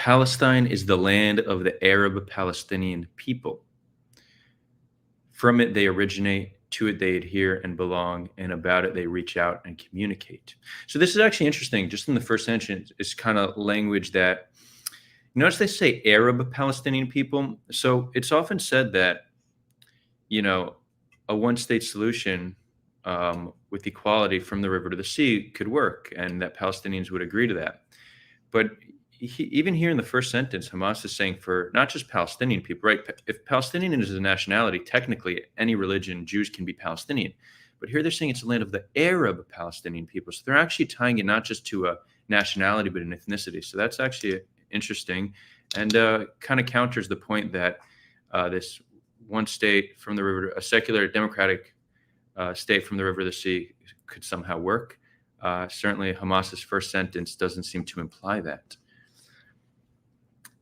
Palestine is the land of the Arab Palestinian people. From it they originate, to it they adhere and belong, and about it they reach out and communicate. So this is actually interesting. Just in the first sentence, it's kind of language that, you notice they say Arab Palestinian people. So it's often said that, you know, a one-state solution with equality from the river to the sea could work, and that Palestinians would agree to that. But even here in the first sentence, Hamas is saying for not just Palestinian people, right? If Palestinian is a nationality, technically any religion, Jews can be Palestinian. But here they're saying it's the land of the Arab Palestinian people. So they're actually tying it not just to a nationality, but an ethnicity. So that's actually interesting and kind of counters the point that this one state from the river, a secular democratic state from the river to the sea could somehow work. Certainly Hamas's first sentence doesn't seem to imply that.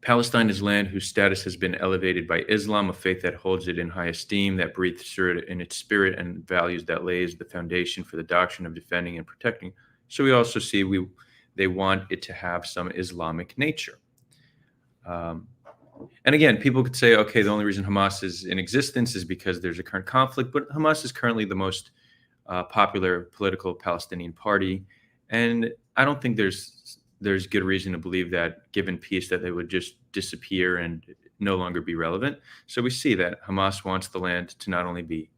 Palestine is land whose status has been elevated by Islam, a faith that holds it in high esteem, that breathes through it in its spirit and values that lays the foundation for the doctrine of defending and protecting. So we also see they want it to have some Islamic nature. And again, people could say, okay, the only reason Hamas is in existence is because there's a current conflict, but Hamas is currently the most popular political Palestinian party. And I don't think there's good reason to believe that given peace that they would just disappear and no longer be relevant. So we see that Hamas wants the land to not only be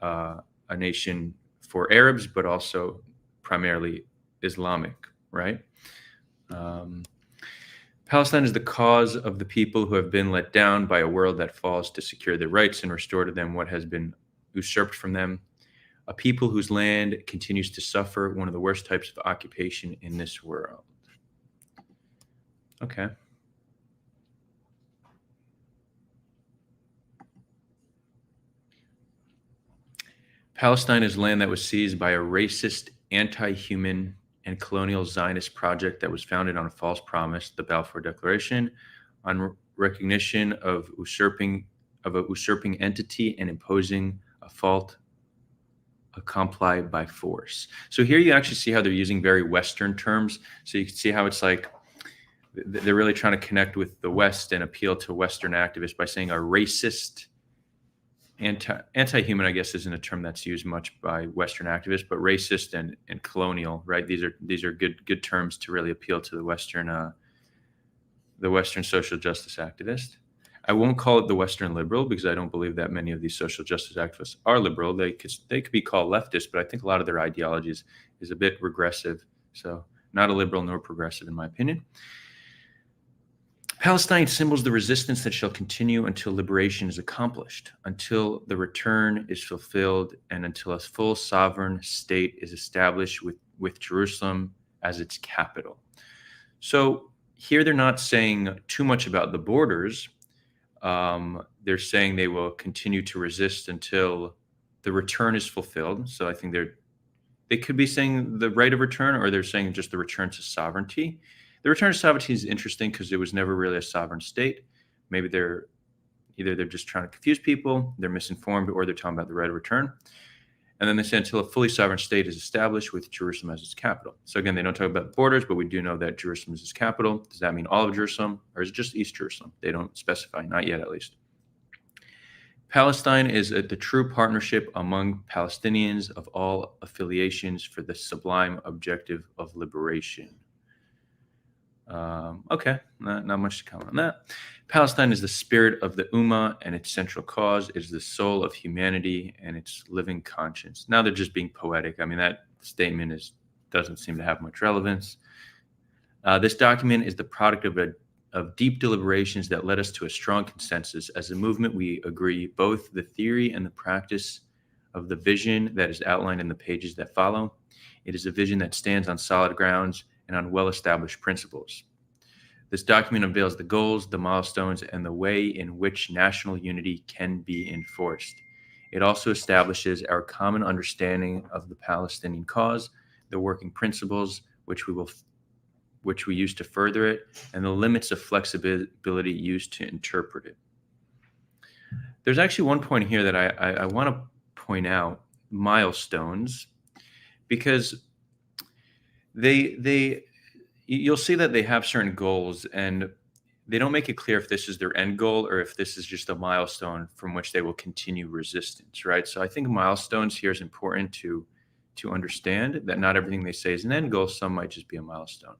a nation for Arabs, but also primarily Islamic, right? Palestine is the cause of the people who have been let down by a world that falls to secure their rights and restore to them what has been usurped from them. A people whose land continues to suffer one of the worst types of occupation in this world. Okay. Palestine is land that was seized by a racist, anti-human, and colonial Zionist project that was founded on a false promise, the Balfour Declaration, on recognition of a usurping entity and imposing a fault comply by force. So here you actually see how they're using very Western terms. So you can see how it's like they're really trying to connect with the West and appeal to Western activists by saying a racist, anti-human, I guess, isn't a term that's used much by Western activists, but racist and colonial, right? These are good terms to really appeal to the Western social justice activist. I won't call it the Western liberal because I don't believe that many of these social justice activists are liberal. They could be called leftist, but I think a lot of their ideologies is a bit regressive. So not a liberal nor progressive in my opinion. Palestine symbols the resistance that shall continue until liberation is accomplished, until the return is fulfilled, and until a full sovereign state is established with Jerusalem as its capital. So here they're not saying too much about the borders. They're saying they will continue to resist until the return is fulfilled. So I think they could be saying the right of return, or they're saying just the return to sovereignty. The return to sovereignty is interesting because it was never really a sovereign state. Maybe they're just trying to confuse people, they're misinformed, or they're talking about the right of return. And then they say until a fully sovereign state is established with Jerusalem as its capital. So again, they don't talk about borders, but we do know that Jerusalem is its capital. Does that mean all of Jerusalem, or is it just East Jerusalem? They don't specify, not yet at least. Palestine is the true partnership among Palestinians of all affiliations for the sublime objective of liberation. Okay, not much to comment on that. Palestine is the spirit of the Ummah and its central cause. It is the soul of humanity and its living conscience. Now they're just being poetic. I mean, that statement doesn't seem to have much relevance. This document is the product of deep deliberations that led us to a strong consensus. As a movement, we agree both the theory and the practice of the vision that is outlined in the pages that follow. It is a vision that stands on solid grounds and on well-established principles. This document unveils the goals, the milestones, and the way in which national unity can be enforced. It also establishes our common understanding of the Palestinian cause, the working principles which we use to further it, and the limits of flexibility used to interpret it. There's actually one point here that I want to point out, milestones, because you'll see that they have certain goals, and they don't make it clear if this is their end goal or if this is just a milestone from which they will continue resistance, right? So I think milestones here is important to understand that not everything they say is an end goal. Some might just be a milestone.